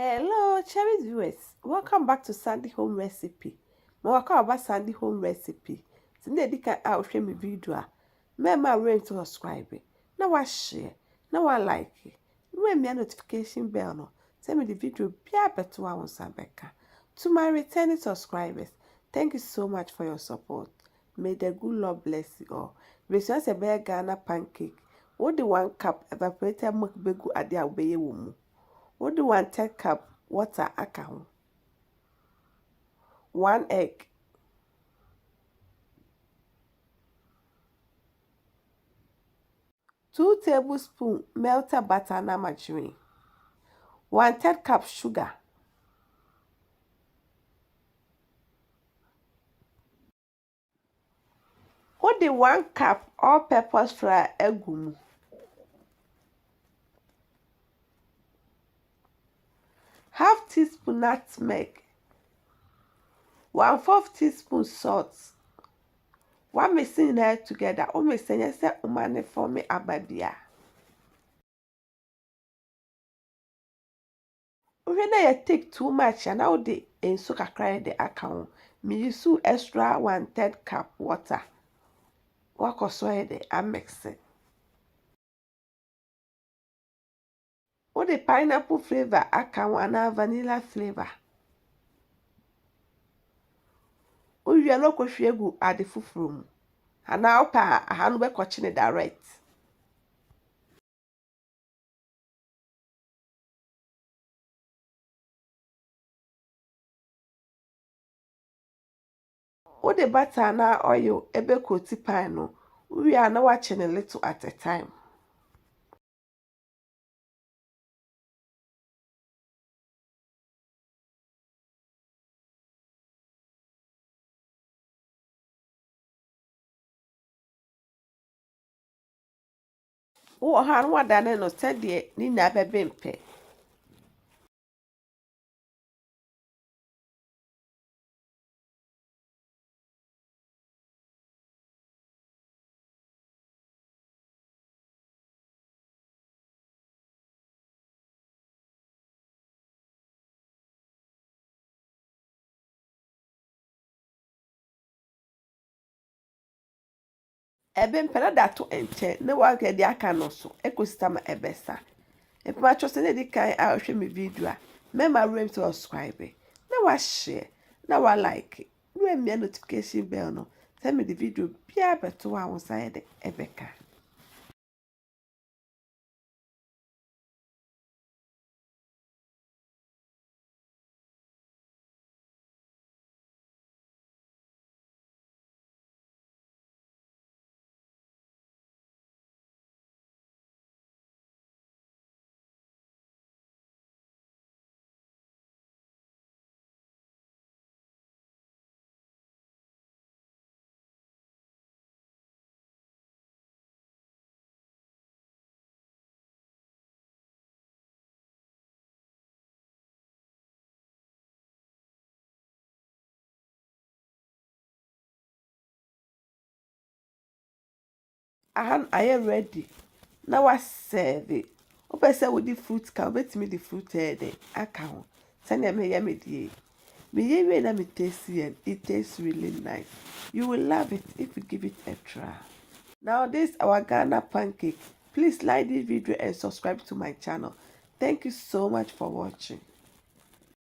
Hello, cherished viewers. Welcome back to Sandy Home Recipe. Welcome back Sandy Home Recipe. Today, you can share my video. Remember to subscribe. Now share. Now like it. Remember notification bell. No. Send me the video. Be better one Sabeka. To my returning subscribers, thank you so much for your support. May the good Lord bless you all. This a bear Ghana pancake. What the 1 cup evaporated milk begu at the obey woman. What do 1/3 cup water aka ho? 1 egg, 2 tablespoons melted butter na margarine, 1/3 cup sugar, what the 1 cup all-purpose flour egu mu, half teaspoon nutmeg, 1/4 teaspoon salt. One mixing it together. O mixing yes umane for me ababia. When I take too much and now the enso kakra the account. Me use extra 1/3 cup water. Wako so the I mix it. O the pineapple flavor account and vanilla flavor. O you no ko hwegu ade fufuru mu. Ana opa ahanu be kochine direct. O the butter na oil ebe koti pan no. We are now watching a little at a time. Wo ha no wadane no sɛdeɛ ni na bɛbɛmpɛ. Ɛbɛmpɛ na dato nkyɛn na wahwɛ de aka no so ekosita ma ɛbɛsa. Mpacho sɛ na di kan a ɔhwɛ me video a remember to subscribe na wa share na wa like na wa notification bell no send me the video bia beto a wo side de ɛbɛka. I am ready. Now I serve it. Open say with the fruit can bet me the fruit de aka ho. Send me ya me die. Me ye na me taste it. It tastes really nice. You will love it if you give it a try. Now this our Ghana pancake. Please like this video and subscribe to my channel. Thank you so much for watching.